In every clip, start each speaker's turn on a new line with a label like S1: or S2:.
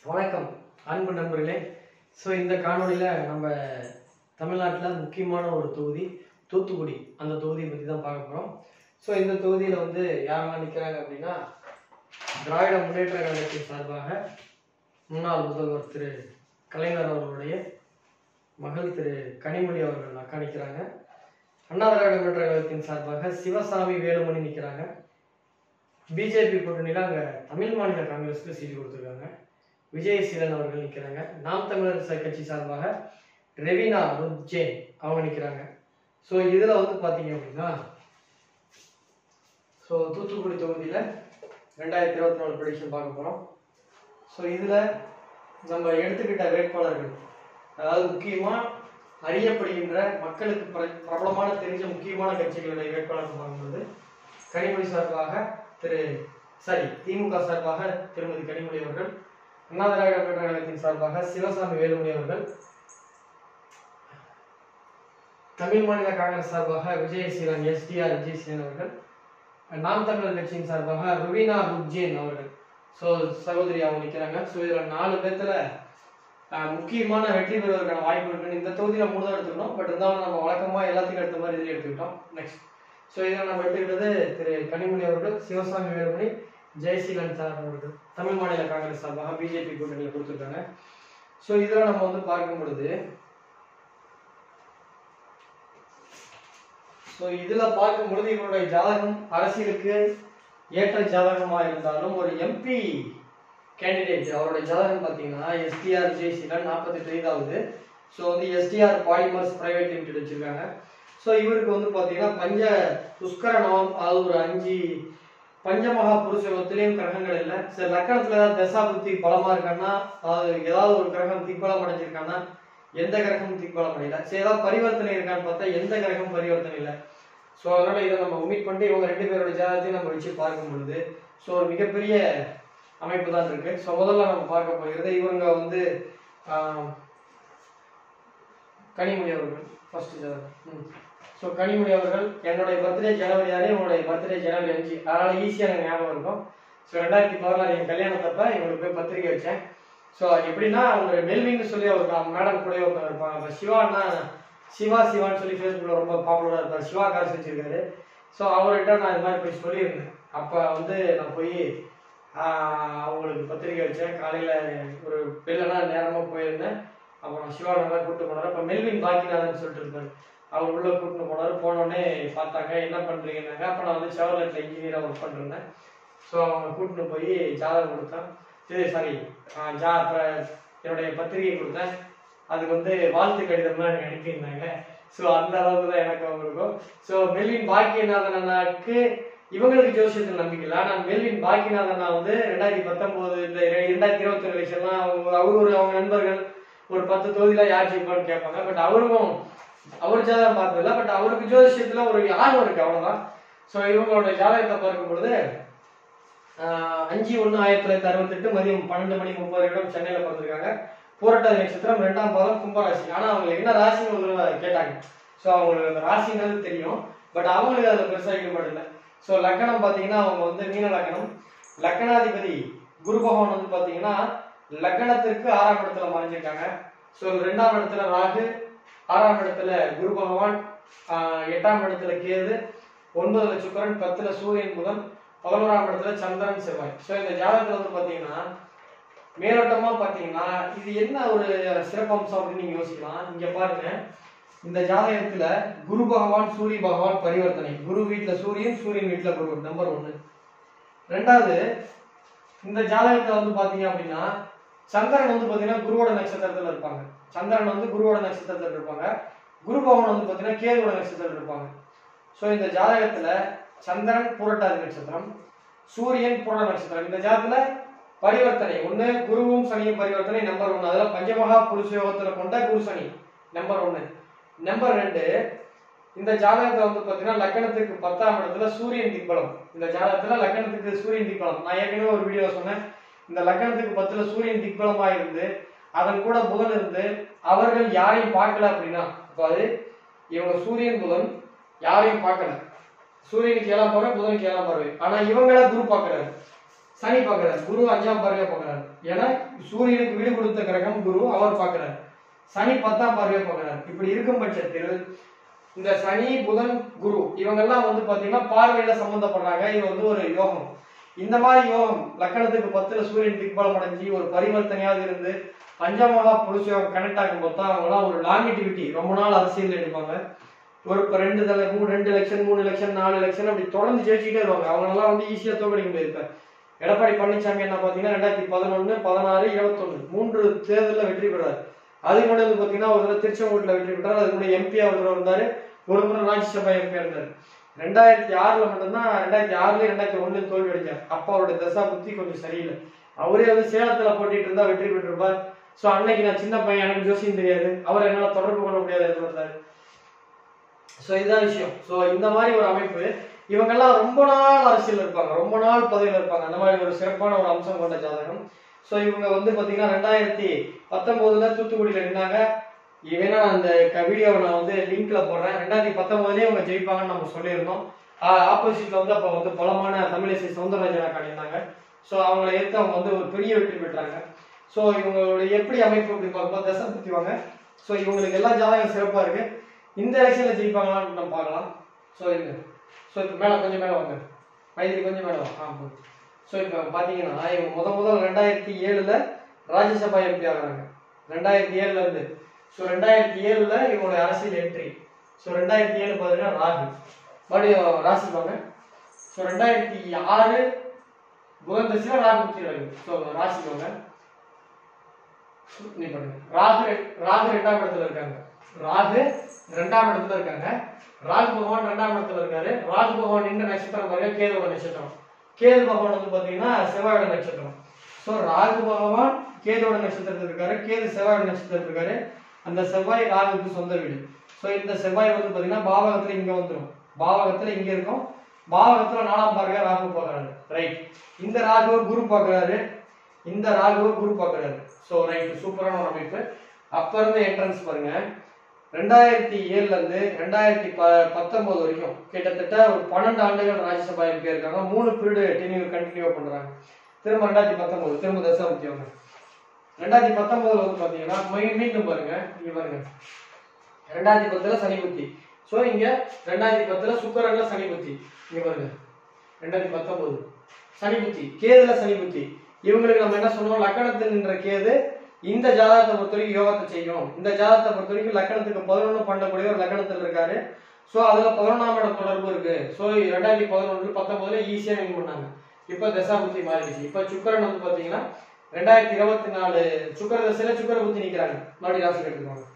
S1: வணக்கம் அன்பு நண்பர்களே. ஸோ இந்த காணொலியில் நம்ம தமிழ்நாட்டில் முக்கியமான ஒரு தொகுதி தூத்துக்குடி, அந்த தொகுதியை பற்றி தான் பார்க்க போகிறோம். ஸோ இந்த தொகுதியில் வந்து யாரெல்லாம் நிற்கிறாங்க அப்படின்னா, திராவிட முன்னேற்ற கழகத்தின் சார்பாக முன்னாள் முதல்வர் திரு கலைஞர் அவர்களுடைய மகள் திரு கனிமொழி அவர்கள் அக்கா நிற்கிறாங்க. அண்ணா திராவிட முன்னேற்ற கழகத்தின் சார்பாக சிவசாமி வேலுமணி நிற்கிறாங்க. பிஜேபி கூட்டணியில் அங்கே தமிழ் மாநில காங்கிரஸுக்கு சீட்டு கொடுத்துருக்காங்க. விஜயசீலன் அவர்கள் நிற்கிறாங்க. நாம் தமிழர் கட்சி சார்பாக ரெவினா ருஜேன் அவங்க நிற்கிறாங்க. ஸோ இதில் வந்து பார்த்தீங்க அப்படின்னா, ஸோ தூத்துக்குடி தொகுதியில் 2024 ப்ரெடிக்ஷன் பார்க்க போகிறோம். ஸோ இதில் நம்ம எடுத்துக்கிட்ட வேட்பாளர்கள், அதாவது முக்கியமாக அறியப்படுகின்ற மக்களுக்கு பிரபலமான தெரிஞ்ச முக்கியமான கட்சிகளுடைய வேட்பாளர்கள் பார்க்கும்போது, கனிமொழி சார்பாக திமுக சார்பாக திருமதி கனிமொழி அவர்கள், அண்ணா திராவிட முன்னேற்ற கழகத்தின் சார்பாக சிவசாமி வேலுமணி அவர்கள், தமிழ் மாநில காங்கிரஸ் சார்பாக விஜயசீலன் விஜயசீலன் அவர்கள், நாம் தமிழர் கட்சியின் சார்பாக ருவீனா ருஜேன் அவர்கள், ஸோ சகோதரி அவங்க நிற்கிறாங்க. ஸோ இதில் 4 பேர்த்துல முக்கியமான வெற்றி பெறுவதற்கான வாய்ப்பு இருக்குன்னு இந்த தொகுதியில் 3 தான் எடுத்துக்கிட்டோம். பட் இருந்தாலும் நம்ம வழக்கமாக எல்லாத்தையும் எடுத்த மாதிரி இதில் எடுத்துக்கிட்டோம். நெக்ஸ்ட் ஸோ இதில் நம்ம எடுத்துக்கிட்டது திரு கனிமொழி அவர்கள், சிவசாமி வேலுமணி, ஜெயசீலன் சார் அவர்கள் தமிழ் மாநில காங்கிரஸ் சார்பாக பிஜேபி கூட்டணியில் கொடுத்துருக்காங்க. ஸோ இதில் நம்ம வந்து பார்க்கும் பொழுது, இவருடைய ஜாதகம் அரசியலுக்கு ஏற்ற ஜாதகமாக இருந்தாலும், ஒரு எம்பி கேண்டிடேட் அவருடைய ஜாதகம் பார்த்தீங்கன்னா எஸ்டிஆர் ஜெயசீலன் 48 வயதாகுது. ஸோ வந்து எஸ்டிஆர் பாலிமர்ஸ் பிரைவேட் லிமிடெட் வச்சிருக்காங்க. ஸோ இவருக்கு வந்து பார்த்தீங்கன்னா பஞ்ச புஷ்கர நவம், அதாவது ஒரு 5 பஞ்சமகா புருஷத்துலேயும் கிரகங்கள் இல்லை. சரி, லக்கணத்துல ஏதாவது தசாபுத்தி பலமா இருக்கான்னா, அதாவது ஏதாவது ஒரு கிரகம் திக்பலம் அடைஞ்சிருக்கான்னா, எந்த கிரகமும் திக்பலம் அடையல. சரி, ஏதாவது பரிவர்த்தனை இருக்கான்னு பார்த்தா எந்த கிரகம் பரிவர்த்தனை இல்லை. ஸோ அதனால இதை நம்ம ஒமிட் பண்ணிட்டு இவங்க 2 பேரோட ஜாதகத்தையும் நம்ம வச்சு பார்க்கும் பொழுது, ஸோ ஒரு மிகப்பெரிய அமைப்பு தான் இருக்கு. ஸோ முதல்ல நம்ம பார்க்க போகிறது, இவங்க வந்து கனிமொழி அவர்கள் ஃபர்ஸ்ட் ஜாதகம். ஸோ கனிமொழி அவர்கள், என்னுடைய பர்த்டே ஜனவரி 6, இவங்களுடைய பர்த்டே ஜனவரி 5, அதனால ஈஸியாக எனக்கு ஞாபகம் இருக்கும். ஸோ 2016 என் கல்யாணத்தப்ப இவங்களுக்கு போய் பத்திரிக்கை வச்சேன். ஸோ எப்படின்னா, அவங்க மெல்வின்னு சொல்லி அவர் மேடம் கூட ஒருத்தர் இருப்பாங்க. அப்போ சிவான்னா சிவான்னு சொல்லி ஃபேஸ்புக்கில் ரொம்ப பாப்புலராக இருப்பார். சிவா காசு வச்சிருக்காரு. ஸோ அவர்கிட்ட நான் இது மாதிரி போய் சொல்லியிருந்தேன். அப்போ வந்து நான் போய் அவங்களுக்கு பத்திரிக்கை வச்சேன். காலையில் ஒரு வெளிலனா நேரமாக போயிருந்தேன். அப்புறம் சிவா நல்லா கூப்பிட்டு போனார். அப்போ மெல்வின் பாக்கிநாதன் சொல்லிட்டு இருப்பார். அவர் உள்ள கூப்பிட்டு போனார். போனோடனே பார்த்தாங்க, என்ன பண்ணுறீங்கன்னாங்க. அப்போ நான் வந்து செவர்லெட்டில் இன்ஜினியராக ஒர்க் பண்ணிருந்தேன். ஸோ அவங்க கூப்பிட்டு போய் ஜாதகம் கொடுத்தேன். அப்புறம் என்னுடைய பத்திரிகை கொடுத்தேன். அதுக்கு வந்து வாழ்த்து கடிதம்லாம் எனக்கு அனுப்பியிருந்தாங்க. ஸோ அந்த அளவுக்கு தான் எனக்கு அவங்களுக்கும். ஸோ மெல்வின் பாக்கியநாதன் அண்ணாக்கு இவங்களுக்கு ஜோசியத்தில் நம்பிக்கை இல்லை. ஆனால் மெல்வின் பாக்கியநாதன் அண்ணா வந்து 2019 இந்த 2021 எலெக்ஷன்லாம் அவங்க நண்பர்கள் ஒரு 10 தொகுதியில் யார் ஜெயிப்பான்னு கேட்பாங்க. பட் அவருக்கும் அவர் ஜாதகம் பார்த்ததில்ல. பட் அவருக்கு ஜோதிஷத்துல ஒரு ஆர்வம் இருக்கு, அவ்வளவுதான். ஸோ இவங்களோட ஜாதகத்தை பார்க்கும் பொழுது 5/1/1968 மதியம் 12:30 சென்னையில பிறந்திருக்காங்க. பூரட்டாதி நட்சத்திரம், 2ஆம் பாதம், கும்பராசி. ஆனா அவங்களுக்கு என்ன ராசின்னு ஒரு கேட்டாங்க. ஸோ அவங்களுக்கு அந்த ராசின்றது தெரியும், பட் அவங்களுக்கு அதுல பெருசா ஈடுபாடு இல்லை. ஸோ லக்கணம் பார்த்தீங்கன்னா அவங்க வந்து மீன லக்கணம். லக்கணாதிபதி குரு பகவான் வந்து பார்த்தீங்கன்னா லக்கணத்திற்கு 6ஆம் இடத்துல மறைஞ்சிருக்காங்க. ஸோ 2ஆம் இடத்துல ராகு, 6ஆம் இடத்துல குரு பகவான், 8ஆம் இடத்துல கேது, 9ல சுக்கிரன், 10ல சூரியன் புதன், 11ஆம் இடத்துல சந்திரன் செவ்வாய். ஸோ இந்த ஜாதகத்துல வந்து பாத்தீங்கன்னா மேலோட்டமா பாத்தீங்கன்னா இது என்ன ஒரு சிறப்பம்சம் அப்படின்னு நீங்க யோசிக்கலாம். இங்க பாருங்க, இந்த ஜாதகத்துல குரு பகவான் சூரிய பகவான் பரிவர்த்தனை. குரு வீட்டுல சூரியன், சூரியன் வீட்டுல குரு, நம்பர் 1. 2வது, இந்த ஜாதகத்துல வந்து பாத்தீங்க அப்படின்னா சந்திரன் வந்து பாத்தீங்கன்னா குருவோட நட்சத்திரத்துல இருப்பாங்க. சந்திரன் வந்து குருவோட நட்சத்திரத்தில் இருப்பாங்க. குரு பகவான் வந்து பார்த்தீங்கன்னா கேதுவோட நட்சத்திரத்தில் இருப்பாங்க. ஸோ இந்த ஜாதகத்துல சந்திரன் பூரட்டாதி நட்சத்திரம், சூரியன் பூர நட்சத்திரம். இந்த ஜாதகத்துல பரிவர்த்தனை ஒண்ணு, குருவும் சனியும் பரிவர்த்தனை நம்பர் 1. அதெல்லாம் பஞ்சமகா புருஷ யோகத்துல கொண்ட குரு சனி நம்பர் 1. நம்பர் 2, இந்த ஜாதகத்துல வந்து பார்த்தீங்கன்னா லக்கணத்துக்கு 10ஆம் இடத்துல சூரியன் திக்பலம். இந்த ஜாதகத்துல லக்கணத்துக்கு சூரியன் திக்பலம். நான் ஏற்கனவே ஒரு வீடியோ சொன்னேன். இந்த லக்கணத்துக்கு 10ல சூரியன் திக்பலமா இருந்து அதன் கூட புதன் இருந்து அவர்கள் யாரையும் பார்க்கல அப்படின்னா, அது இவங்க சூரியன் புதன் யாரையும் பார்க்கல. சூரியனுக்கு 7ஆம் பார்வை, புதனுக்கு 7ஆம் பார்வை. ஆனா இவங்கள குரு பார்க்கிறாரு. சனி பார்க்கிறாரு, குரு 5ஆம் பார்வையா பார்க்கிறாரு. ஏன்னா சூரியனுக்கு வீடு கொடுத்த கிரகம் குரு, அவர் பார்க்கிறாரு. சனி 10ஆம் பார்வையா பார்க்கிறாரு. இப்படி இருக்கும் பட்சத்தில் இந்த சனி புதன் குரு இவங்கெல்லாம் வந்து பாத்தீங்கன்னா பார்வையில சம்பந்தப்படுறாங்க. இது வந்து ஒரு யோகம். இந்த மாதிரி யோகம் லக்கணத்துக்கு 10ல சூரியன் திக்பலம் அடைஞ்சு ஒரு பரிவர்த்தனையாக இருந்து பஞ்சமகா புருஷ யோகம் கனெக்ட் ஆகும் போது தான் அவங்களாம் ஒரு லாங்கிட்டிவிட்டி ரொம்ப நாள் அரசியல் எடுப்பாங்க. ஒரு 2 லட்சம் 3 லட்சம் 4 லட்சம் அப்படி தொடர்ந்து ஜெயிச்சுட்டே இருவாங்க. அவங்களெல்லாம் வந்து ஈஸியா தோக்கடிக்க முடியாது. எடப்பாடி பழனிசாமி என்ன பாத்தீங்கன்னா 2011, 16, 21 3 தேர்தலில் வெற்றி பெறாரு. அதுக்கு முன்னாடி வந்து பாத்தீங்கன்னா ஒரு தடவை திருச்செங்கோட்டில் வெற்றி பெற்றார். அதுக்கு முன்னாடி எம்பியா ஒரு தடவை இருந்தாரு, ஒரு முறை ராஜ்யசபா எம்பியா இருந்தாரு. 2006ல மட்டும்தான் 2006 2001 தோல்வி அடைஞ்சார். அப்ப அவருடைய தசா புத்தி கொஞ்சம் சரியில்லை. அவரே வந்து சேலத்துல போட்டிட்டு இருந்தா வெற்றி பெற்றிருப்பார். சோ அன்னைக்கு நான் சின்ன பையன், எனக்கு ஜோசியம் தெரியாது, அவர் என்னால தொடர்பு கொள்ள முடியாது இருந்தாரு. சோ இதுதான் விஷயம். சோ இந்த மாதிரி ஒரு அமைப்பு, இவங்கெல்லாம் ரொம்ப நாள் அரசியல் இருப்பாங்க, ரொம்ப நாள் பதவியில் இருப்பாங்க. அந்த மாதிரி ஒரு சிறப்பான ஒரு அம்சம் கொண்ட ஜாதகம். சோ இவங்க வந்து பாத்தீங்கன்னா 2019ல தூத்துக்குடியில நின்னாங்க. இவனா அந்த வீடியோவை நான் வந்து லிங்க்ல போடுறேன். 2019லயே இவங்க ஜெயிப்பாங்கன்னு நம்ம சொல்லியிருந்தோம். ஆப்போசிட்ல வந்து அப்ப வந்து பலமான தமிழிசை சவுந்தரராஜன் அக்கா நின்னாங்க. சோ அவங்களை எடுத்து அவங்க வந்து ஒரு பெரிய வெற்றி பெற்றாங்க. சோ இவங்களுடைய எப்படி அமைப்பு அப்படி பார்க்கும்போது தசை பத்தி வாங்க. சோ இவங்களுக்கு எல்லா ஜாதகம் சிறப்பா இருக்கு. இந்த எலெக்ஷன்ல ஜெயிப்பாங்களான்னு நம்ம பார்க்கலாம். சோ இருக்கு. ஸோ இப்போ மேலே கொஞ்சம் மேலே வாங்க, மைதிரி கொஞ்சம் மேலே வாங்க. ஸோ இப்போ பார்த்தீங்கன்னா இவங்க முதல் 2007ல் ராஜ்யசபா எம்பி ஆகிறாங்க. 2007ல இருந்து. ஸோ 2007ல் இவங்களுடைய அரசியல் என்ட்ரி. ஸோ 2007 பார்த்தீங்கன்னா ராகு மறுபடியும் ராசி வாங்க. ஸோ 2006 புதன் தசையில் ராகு புத்தி வருது. ஸோ ராசி வாங்க. நீ பண்ணுங்க. ராகு 2ஆம் இடத்துல இருக்காங்க. ராகு 2ஆம் இடத்துல இருக்காங்க. ராகு பகவான் 2ஆம் இடத்துல இருக்காரு. ராகு பகவான் இந்த நட்சத்திரம் பாருங்க, கேதுவோட நட்சத்திரம். கேது பகவான் வந்து பாத்தீங்கன்னா செவ்வாயோட நட்சத்திரம். சோ ராகு பகவான் கேதுவோட நட்சத்திரத்தில் இருக்காரு, கேது செவ்வாயோட நட்சத்திரத்தில் இருக்காரு. அந்த செவ்வாய் ராகுக்கு சொந்த வீடு. சோ இந்த செவ்வாய் வந்து பாத்தீங்கன்னா பாவகத்துல இங்க வந்துடும், பாவகத்துல இங்க இருக்கும், பாவகத்துல 4ஆம் பார்வையா ராகு பார்க்கறாரு. ரைட். இந்த ராகுவை குரு பார்க்கறாரு, இந்த ராகுவை குரு பார்க்கறாரு. சோ ரைட், சூப்பரான ஒரு அமைப்பு. அப்ப இருந்து என்ட்ரன்ஸ் பாருங்க. 2007ல இருந்து 2019 வரைக்கும் கிட்டத்தட்ட ஒரு 12 ஆண்டுகள் ராஜ்யசபா எம்பி இருக்காங்க. 3 பீரியட் டென்யூர் கண்டினியூ பண்றாங்க. திரும்ப 2019 திரும்ப தசாபுத்தி அவங்க. 2019 வந்து பாத்தீங்கன்னா மீண்டும் பாருங்க, இங்க பாருங்க 2010ல சனி புத்தி. சோ இங்க 2010ல சுக்கிரன்ல சனி புத்தி. இங்க பாருங்க 2019 சனி புத்தி, கேதுல சனி புத்தி. இவங்களுக்கு நம்ம என்ன சொல்லுவோம், லக்கணத்தில் நின்ற கேது இந்த ஜாதகத்தை பொறுத்த வரைக்கும் யோகத்தை செய்யும். இந்த ஜாதகத்தை பொறுத்த வரைக்கும் லக்கணத்துக்கு 11 பண்ணக்கூடிய ஒரு லக்கணத்தில் இருக்காரு. சோ அதுல 11ஆம் இடம் தொடர்பு இருக்கு. சோ 2011 19ல ஈஸியா வின் பண்ணாங்க. இப்ப தசாபுத்தி மாறிடுச்சு. இப்ப சுக்கிரன் வந்து பாத்தீங்கன்னா 2024 சுக்கிர தசையில சுக்கிர புத்தி நிக்கிறாங்க. மறுபடியும் ராசி எடுத்துக்கோங்க.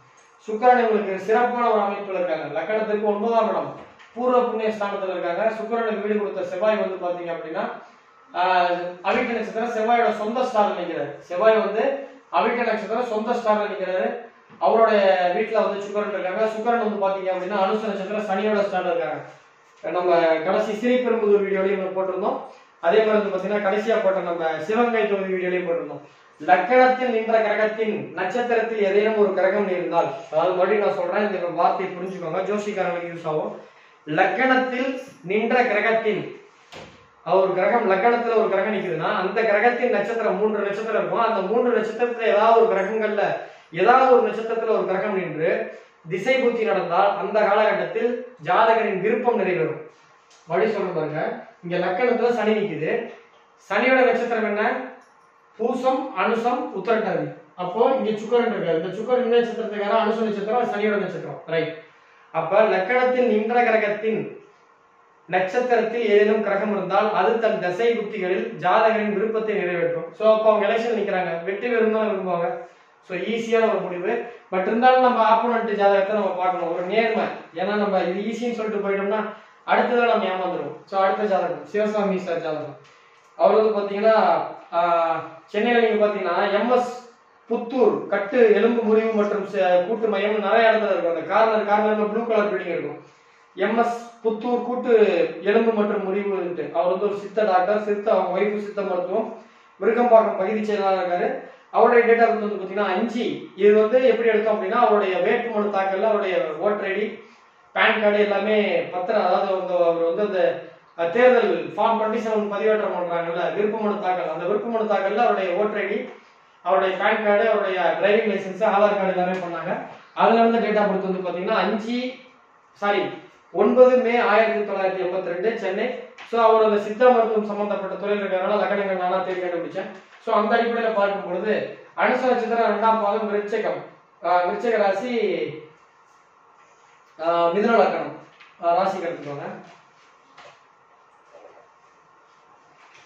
S1: சுக்கிரன் இவங்களுக்கு சிறப்பான ஒரு அமைப்புல இருக்காங்க. லக்கணத்துக்கு 9ஆம் இடம் பூர்வ புண்ணிய ஸ்தானத்துல இருக்காங்க. சுக்கிரனுக்கு வீடு கொடுத்த செவ்வாய் வந்து பாத்தீங்க அப்படின்னா அவிட்ட நட்சத்திரம் செவ்வாயோட சொந்த ஸ்டார்ல நிக்கிறாரு. செவ்வாய் வந்து அவிட்ட நட்சத்திரம் சொந்த ஸ்டார்ல நிக்கிறாரு. அவருடைய வீட்டுல வந்து சுக்கிரன் இருக்காங்க. சுக்கிரன் வந்து பாத்தீங்க அப்படின்னா அனுச நட்சத்திரம் சனியோட ஸ்டார்ல இருக்காங்க. நம்ம கடைசி ஸ்ரீபெரும்புதூர் வீடியோலையும் போட்டிருந்தோம். அதே மாதிரி வந்து பாத்தீங்கன்னா கடைசியா போட்ட நம்ம சிவகங்கை தொகுதி வீடியோலையும் போட்டிருந்தோம். லக்கணத்தில் நின்ற கிரகத்தின் நட்சத்திரத்தில் ஏதேனும் ஒரு கிரகம் இருந்தால், அதாவது மறுபடியும் நான் சொல்றேன், இந்த வார்த்தையை புரிஞ்சுக்கோங்க, ஜோசிக்காரங்களுக்கு யூஸ் ஆகும். லக்கணத்தில் நின்ற கிரகத்தின், ஒரு கிரகம் லக்கணத்துல ஒரு கிரகம் நிக்குதுன்னா அந்த கிரகத்தின் நட்சத்திரம் 3 நட்சத்திரம் இருக்கும். அந்த 3 நட்சத்திரத்துல ஏதாவது ஒரு கிரகங்கள்ல ஏதாவது ஒரு நட்சத்திரத்துல ஒரு கிரகம் நின்று திசை புத்தி நடந்தால் அந்த காலகட்டத்தில் ஜாதகரின் விருப்பம் நிறைவேறும். வழி சொல்ற பாருங்க. இங்க லக்கணத்துல சனி நிக்குது. சனியோட நட்சத்திரம் என்ன? பூசம், அனுசம், உத்திரட்டாதி. அப்போ இங்க சுக்கிரன் இருக்காரு. இந்த சுக்கிரன் இந்த நட்சத்திரத்துக்கான அனுச நட்சத்திரம் சனியோட நட்சத்திரம். ரைட். அப்ப லக்கணத்தில் நின்ற கிரகத்தின் நட்சத்திரத்தில் ஏதேனும் கிரகம் இருந்தால் அது தன் தசை புத்திகளில் ஜாதகரின் விருப்பத்தை நிறைவேற்றும். சோ அப்ப அவங்க எலெக்ஷன் நிக்கிறாங்க, வெற்றி பெறும் தான் விரும்புவாங்க. சோ ஈஸியான ஒரு முடிவு. பட் இருந்தாலும் நம்ம ஆப்போனன்ட் ஜாதகத்தை நம்ம பார்க்கணும், ஒரு நேர்மை. ஏன்னா நம்ம இது ஈஸின்னு சொல்லிட்டு போயிட்டோம்னா அடுத்ததான் நம்ம ஏமாந்துருவோம். சோ அடுத்த ஜாதகம் சிவசாமி சார் ஜாதகம். அவர் வந்து பாத்தீங்கன்னா சென்னையில நீங்க பாத்தீங்கன்னா MS புத்தூர் கட்டு எலும்பு முறிவு மற்றும் கூட்டு மையம் நிறைய இடத்துல இருக்கும். அந்த கார்னர்ல ப்ளூ கலர் பில்டிங் இருக்கும். MS புத்தூர் கூட்டு எலும்பு மற்றும் முறிவு. அவர் வந்து ஒரு சித்த டாக்டர், அவங்க ஒய்ஃபு சித்த மருத்துவம், விருகம்பாக்கம் பகுதி செயலாளர் இருக்காரு. அவருடைய டேட் ஆஃப் பர்த் வந்து பாத்தீங்கன்னா 5. இது வந்து எப்படி எடுத்தோம் அப்படின்னா அவருடைய வேட்புமனு தாக்கல்ல அவருடைய ஓட்டர் ஐடி, பேன் கார்டு எல்லாமே பத்திரம், அதாவது அவர் வந்து அந்த தேர்தல் ஃபார்ம் 27 பதிவேற்றம் பண்றாங்கல்ல, விருப்பமனு தாக்கல். அந்த விருப்பமனு தாக்கல்ல அவருடைய ஓட்டர் ஐடி, அவருடைய பேன் கார்டு, அவருடைய டிரைவிங் லைசன்ஸ், ஆதார் கார்டு எல்லாமே பண்ணாங்க. அதுல இருந்து டேட் ஆஃப் பர்த் வந்து பாத்தீங்கன்னா 9 மே 1982 சென்னை. ஸோ அவர் அந்த சித்தா மருத்துவம் சம்பந்தப்பட்ட துறையில் இருக்கிறதுனால லக்னங்கள் நானா தேடி கண்டுபிடிச்சேன். ஸோ அந்த அடிப்படையில் பார்க்கும் பொழுது அனுச நட்சத்திரம் 2ஆம் பாதம் விருச்சிகம், விருச்சிக ராசி, மிதுன லக்னம் ராசிக்கு எடுத்துக்கோங்க.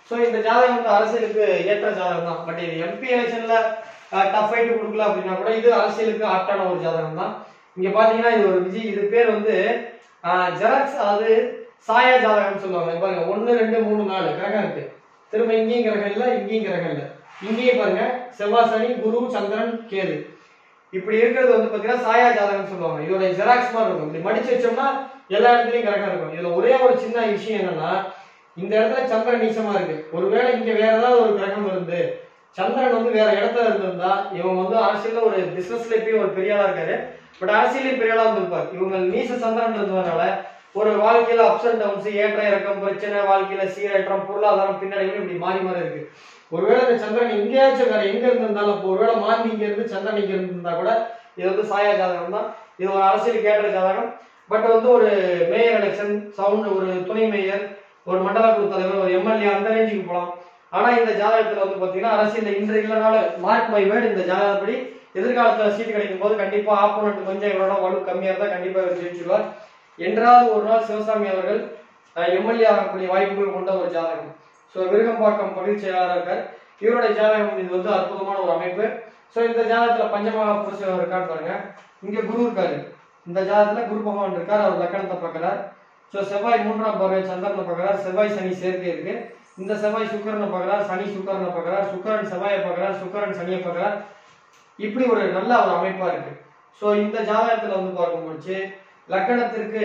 S1: ஸோ இந்த ஜாதகம் வந்து அரசியலுக்கு ஏற்ற ஜாதகம் தான். பட் இது எம்பி எலெக்ஷன்ல டஃப் ஃபைட் கொடுக்கல அப்படின்னா கூட இது அரசியலுக்கு ஆப்டான ஒரு ஜாதகம் தான். இங்க பாத்தீங்கன்னா இது ஒரு விஜய், இது பேர் வந்து ஜெராக்ஸ், அதாவது சாயா ஜாதகம் சொல்லுவாங்க. பாருங்க 1 2 3 4 கிரகம் இருக்கு. திரும்ப இங்கேயும் கிரகம் இல்ல, இங்கேயும் கிரகம் இல்ல. இங்கேயும் பாருங்க செவ்வாய், சனி, குரு, சந்திரன், கேது இப்படி இருக்கிறது வந்து பாத்தீங்கன்னா சாயா ஜாதகம் சொல்லுவாங்க. இதோட ஜெராக்ஸ் மாதிரி இருக்கும். இப்படி மடிச்சு வச்சோம்னா எல்லா இடத்துலயும் கிரகம் இருக்கும். இதுல ஒரே ஒரு சின்ன விஷயம் என்னன்னா, இந்த இடத்துல சந்திரன் நீச்சமா இருக்கு. ஒருவேளை இங்க வேற ஏதாவது ஒரு கிரகம் இருந்து சந்திரன் வந்து வேற இடத்துல இருந்திருந்தா இவங்க வந்து அரசியல்ல ஒரு பிசினஸ்ல இப்பயும் ஒரு பெரிய ஆளா இருக்காரு. பட் அரசியலையும் பெரிய ஆளா இருந்திருப்பார். இவங்க நீச சந்திரன் இருந்ததுனால ஒரு வாழ்க்கையில அப்ஸ் அண்ட் டவுன்ஸ், ஏற்ற இறக்கம், பிரச்சனை, வாழ்க்கையில சீரேற்றம், பொருளாதாரம், பின்னடைவு இப்படி மாறி மாறி இருக்கு. ஒருவேளை இந்த சந்திரன் எங்கேயாச்சும் வேற எங்க இருந்திருந்தாலும், இப்போ ஒருவேளை மாறி இங்க இருந்து சந்திரன் இங்க இருந்திருந்தா கூட இது வந்து சாயா ஜாதகம் தான். இது ஒரு அரசியலுக்கு ஏற்ற ஜாதகம். பட் வந்து ஒரு மேயர் எலெக்ஷன், சவுண்ட், ஒரு துணை மேயர், ஒரு மண்டல குழு தலைவர், ஒரு எம்எல்ஏ அந்த ரேஞ்சுக்கு போகலாம். ஆனா இந்த ஜாதகத்துல வந்து பாத்தீங்கன்னா அரசியல் இன்று இல்லைனால மார்க் மை வேர்டு, இந்த ஜாதகப்படி எதிர்காலத்துல சீட்டு கிடைக்கும் போது கண்டிப்பா ஆப்போனன்ட் கொஞ்சம் இவரோட வலு கம்மியா இருந்தா கண்டிப்பா இவர் ஜெயிச்சிருவார். என்றாவது ஒரு நாள் சிவசாமி அவர்கள் எம்எல்ஏ ஆகக்கூடிய வாய்ப்புகள் கொண்ட ஒரு ஜாதகம். ஸோ விருகம்பாக்கம் பகுதி செயலாளர் இருக்கார். இவருடைய ஜாதகம் இது வந்து அற்புதமான ஒரு அமைப்பு. ஸோ இந்த ஜாதகத்துல பஞ்சமகா புருஷன் இருக்கான்னு பாருங்க. இங்க குரு இருக்காரு. இந்த ஜாதகத்துல குரு பகவான் இருக்கார். அவர் லக்கணத்தை பார்க்கிறார். ஸோ செவ்வாய் 3ஆம் பார்வை சந்திரனை பார்க்கிறார். செவ்வாய் சனி சேர்க்கை இருக்கு. இந்த செவ்வாய் சுக்கரனை பார்க்கிறார், சனி சுக்கரனை பார்க்கிறார், சுக்கரன் செவ்வாயை பார்க்கிறார், சுக்கரன் சனியை பார்க்கிறார். இப்படி ஒரு நல்ல ஒரு அமைப்பா இருக்கு. ஸோ இந்த ஜாதகத்துல வந்து பார்க்கும்போது லக்கணத்திற்கு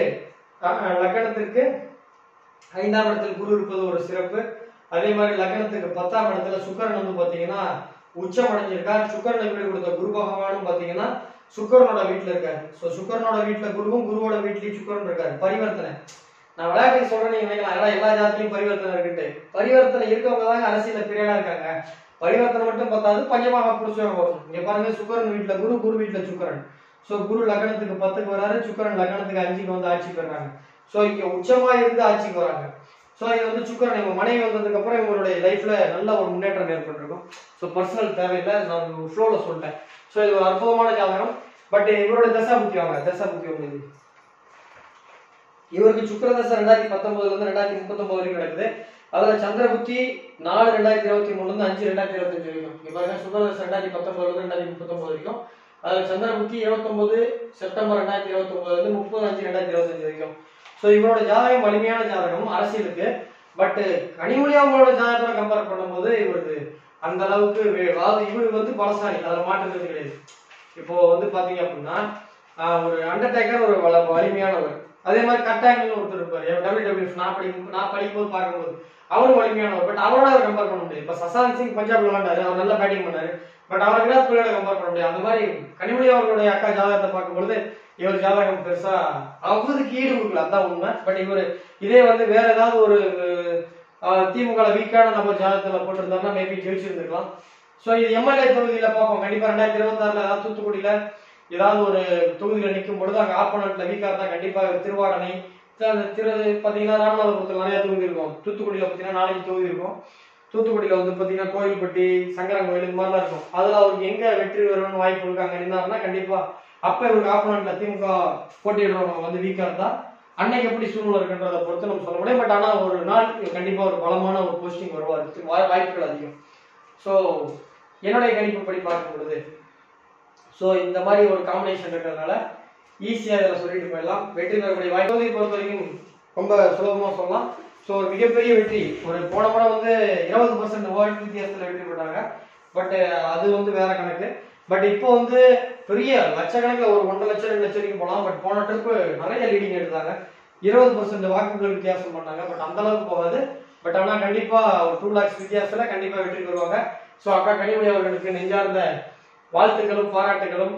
S1: 5ஆம் இடத்தில் குரு இருப்பது ஒரு சிறப்பு. அதே மாதிரி லக்னத்துக்கு 10ஆம் இடத்துல சுக்கரன் வந்து பாத்தீங்கன்னா உச்சம் அடைஞ்சிருக்கார். சுக்கரனை வீடு கொடுத்த குரு பகவானும் பாத்தீங்கன்னா சுக்கரனோட வீட்டுல இருக்காரு. சோ சுக்கரனோட வீட்டுல குருவும், குருவோட வீட்லயும் சுக்கரன் இருக்காரு. பரிவர்த்தனை, நான் விளையாட்டுக்கு சொல்றேன், நீங்க நினைக்கலாம் எல்லா ஜாதத்திலையும் பரிவர்த்தனை இருக்குட்டு. பரிவர்த்தனை இருக்கவங்க தாங்க அரசியல பெரியனா இருக்காங்க. பரிவர்த்தனை மட்டும் பார்த்தாது பஞ்சமாக புடிச்சவங்க வரும். இங்க பாருங்க சுக்கரன் வீட்டுல குரு, குரு வீட்டுல சுக்கரன். சோ குரு லக்னத்துக்கு 10க்கு வராரு, சுக்கரன் லக்னத்துக்கு 5க்கு வந்து ஆட்சி பெறாங்க. சோ இங்க உச்சமா இருந்து ஆட்சிக்கு வராங்க. சோ இது வந்து சுக்கரன் இவங்க மனைவி வந்ததுக்கு அப்புறம் இவங்களுடைய லைஃப்ல நல்ல ஒரு முன்னேற்றம் ஏற்பட்டிருக்கும். சோ பர்சனல் தேவையில்லை, நான் ஃப்ளோல சொல்லிட்டேன். சோ இது ஒரு அற்புதமான ஜாதகம். பட் இவருடைய தசா புத்தி வாங்க, தசா புத்தி உங்களுக்கு இவருக்கு சுக்கர தசை 2019 இருந்து 2039 வரைக்கும் நடக்குது. அதுல சந்திர புத்தி 4/2023 இருந்து 5/2025 வரைக்கும். இங்க பாருங்க சுக்கர தசை 2019 இருந்து 2039 வரைக்கும். அதுல சந்திர புத்தி 29 செப்டம்பர் 2029 இருந்து 30/5/2025 வரைக்கும். சோ இவரோட ஜாதகம் வலிமையான ஜாதகம் அரசியலுக்கு. பட் கனிமொழி அவங்களோட ஜாதகத்தை கம்பேர் பண்ணும்போது இவருக்கு அந்த அளவுக்கு இவரு வந்து பலசாலி, அதுல மாற்றுறது கிடையாது. இப்போ வந்து பாத்தீங்க அப்படின்னா ஒரு அண்டர்டேக்கர் ஒரு வலிமையானவர். அதே மாதிரி கட்டாயங்கள் ஒருத்தர் இருப்பாரு WWF, நான் படிக்கும்போது பார்க்கும்போது அவரும் வலிமையானவர். பட் அவரோட அவர் கம்பேர் பண்ண முடியாது. இப்ப சசாந்த் சிங் பஞ்சாப்ல விளையாண்டாரு, அவர் நல்லா பேட்டிங் பண்ணாரு. பட் அவர் விராட் கோலியோட கம்பேர் பண்ண முடியாது. அந்த மாதிரி கனிமொழி அவர்களுடைய அக்கா ஜாதகத்தை பார்க்கும்பொழுது இவர் ஜாதகம் பெருசா அவருக்கு ஈடு கொடுக்கல, அதான் உண்மை. பட் இவர் இதே வந்து வேற ஏதாவது ஒரு திமுக வீக்கான நம்ம ஜாதகத்துல போட்டிருந்தாருன்னா மேபி ஜெயிச்சிருந்துருக்கலாம். சோ இது எம்எல்ஏ தொகுதியில பார்ப்போம். கண்டிப்பா 2026 ஏதாவது தூத்துக்குடியில ஏதாவது ஒரு தொகுதியில நிற்கும் பொழுது அங்க ஆப்போனன்ட்ல வீக்கா இருந்தா கண்டிப்பா திருவாடனை, பாத்தீங்கன்னா ராமநாதபுரத்துல நிறைய தொகுதி இருக்கும். தூத்துக்குடியில பாத்தீங்கன்னா 4 தொகுதி இருக்கும். தூத்துக்குடியில வந்து பாத்தீங்கன்னா கோயில்பட்டி, சங்கரங்கோயில் இந்த மாதிரிலாம் இருக்கும். அதுல அவருக்கு எங்க வெற்றி வரும்னு வாய்ப்பு இருக்கு அங்க நின்னாருன்னா கண்டிப்பா அப்ப இவருக்கு ஆப்போனன்ட்ல திமுக போட்டியிடுறவங்க வந்து வீக்கா இருந்தா அன்னைக்கு எப்படி சூழ்நிலை இருக்குன்றத பொறுத்து நம்ம சொல்ல முடியும். பட் ஆனா ஒரு நாள் கண்டிப்பா ஒரு பலமான ஒரு போஸ்டிங் வருவார், வாய்ப்புகள் அதிகம். சோ என்னுடைய கணிப்பு படி பார்க்கும் பொழுது சோ இந்த மாதிரி ஒரு காம்பினேஷன் இருக்கிறதுனால ஈஸியா இதில் சொல்லிட்டு போயிடலாம். வெற்றி பெறக்கூடிய வாய்ப்பு பொறுத்த வரைக்கும் ரொம்ப சுலபமா சொல்லலாம். ஸோ ஒரு மிகப்பெரிய வெற்றி, ஒரு போன முறை வந்து 20% ஓட்டு வித்தியாசத்தில் வெற்றி பெற்றாங்க. பட் அது வந்து வேற கணக்கு. பட் இப்போ வந்து பெரிய லட்சக்கணக்கில் ஒரு 1.5 லட்சம் 2 லட்சம் வரைக்கும் போகலாம். பட் போன ட்ரிப்பு நிறைய லீடிங் எடுத்தாங்க, 20% வாக்குகள் வித்தியாசம் பண்ணாங்க. பட் அந்த அளவுக்கு போகாது. பட் ஆனா கண்டிப்பா ஒரு 2 lakhs வித்தியாசத்துல கண்டிப்பா வெற்றி பெறுவாங்க. ஸோ அக்கா கனிமொழி அவர்களுக்கு நெஞ்சார்ந்த வாழ்த்துக்களும் பாராட்டுகளும்.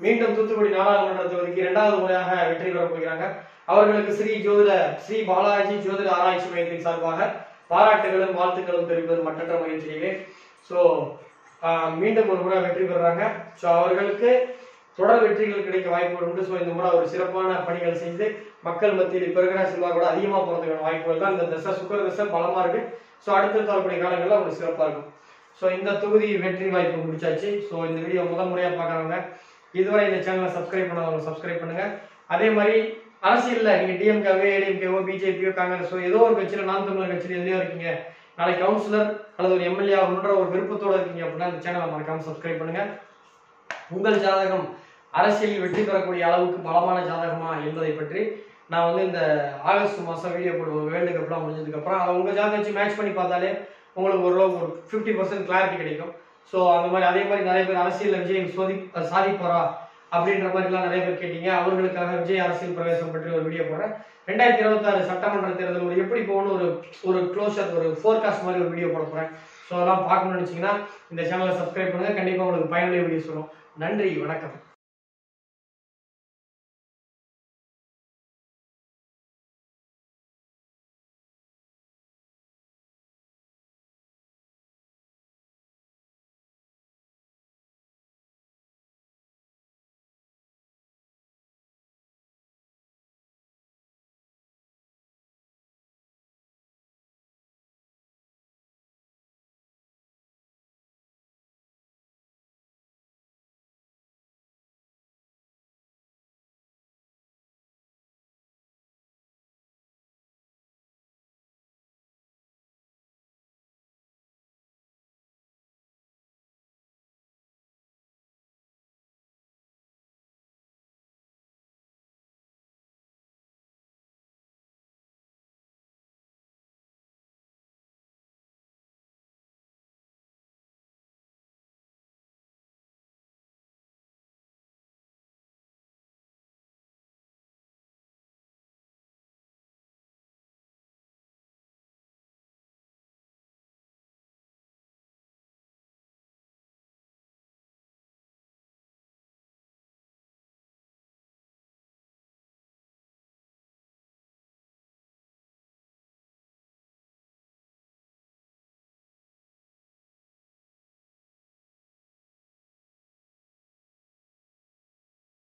S1: மீண்டும் தூத்துக்குடி நாடாளுமன்ற தொகுதிக்கு 2வது முறையாக வெற்றி பெற போகிறாங்க. அவர்களுக்கு ஸ்ரீ பாலாஜி ஜோதிட ஆராய்ச்சி மையத்தின் சார்பாக பாராட்டுகளும் வாழ்த்துக்களும் தெரிவிப்பது மற்றற்ற மகிழ்ச்சிகளே. ஸோ மீண்டும் ஒரு முறை வெற்றி பெறுறாங்க. ஸோ அவர்களுக்கு தொடர் வெற்றிகள் கிடைக்க வாய்ப்புகள் உண்டு. ஸோ இந்த முறை ஒரு சிறப்பான பணிகள் செய்து மக்கள் மத்தியில் இப்ப இருக்கிற செல்வா கூட அதிகமா போறதுக்கான வாய்ப்புகள் தான். இந்த தசை சுக்கர தசை பலமா இருக்கு. ஸோ அடுத்த வரக்கூடிய காலங்களில் ஒரு சிறப்பா இருக்கும். ஸோ இந்த தொகுதி வெற்றி வாய்ப்பு முடிச்சாச்சு. ஸோ இந்த வீடியோ முறையா பார்க்கறவங்க இதுவரை இந்த சேனலை சப்ஸ்கிரைப் பண்ணாதவங்க சப்ஸ்கிரைப் பண்ணுங்க. அதே மாதிரி அரசியல்ல நீங்க டிஎம்கேவோ ஏடிஎம்கேவோ பிஜேபியோ காங்கிரஸோ ஏதோ ஒரு கட்சியில நாம் தமிழர் கட்சியில எதுலயோ இருக்கீங்க, நாளைக்கு கவுன்சிலர் அல்லது ஒரு எம்எல்ஏ ஆகணுன்ற ஒரு விருப்பத்தோட இருக்கீங்க அப்படின்னா இந்த சேனலை மறக்காம சப்ஸ்கிரைப் பண்ணுங்க. உங்கள் ஜாதகம் அரசியலில் வெற்றி பெறக்கூடிய அளவுக்கு பலமான ஜாதகமா என்பதை பற்றி நான் இந்த ஆகஸ்ட் மாசம் வீடியோ போடுவோம். வேர்ல்டு கப்லாம் முடிஞ்சதுக்கு அப்புறம் அதை உங்க ஜாதகம் வச்சு மேட்ச் பண்ணி பார்த்தாலே உங்களுக்கு ஓரளவுக்கு ஒரு 50% கிளாரிட்டி கிடைக்கும். ஸோ அந்த மாதிரி அதே மாதிரி நிறைய பேர் அரசியல் விஜய் சாதிப்பாரா அப்படின்ற மாதிரிலாம் நிறைய பேர் கேட்டீங்க. அவர்களுக்காக விஜய் அரசியல் பிரவேசம் பற்றி ஒரு வீடியோ போடுறேன். 2026 சட்டமன்ற தேர்தல் ஒரு எப்படி போகணும் ஒரு க்ளோஷர் ஒரு ஃபோர்காஸ்ட் மாதிரி ஒரு வீடியோ போட போறேன். ஸோ அதெல்லாம் பார்க்கணும்னு நினைச்சீங்கன்னா இந்த சேனலை சப்ஸ்கிரைப் பண்ணுங்க. கண்டிப்பா உங்களுக்கு பயனுள்ள வீடியோஸ் வரும். நன்றி, வணக்கம்.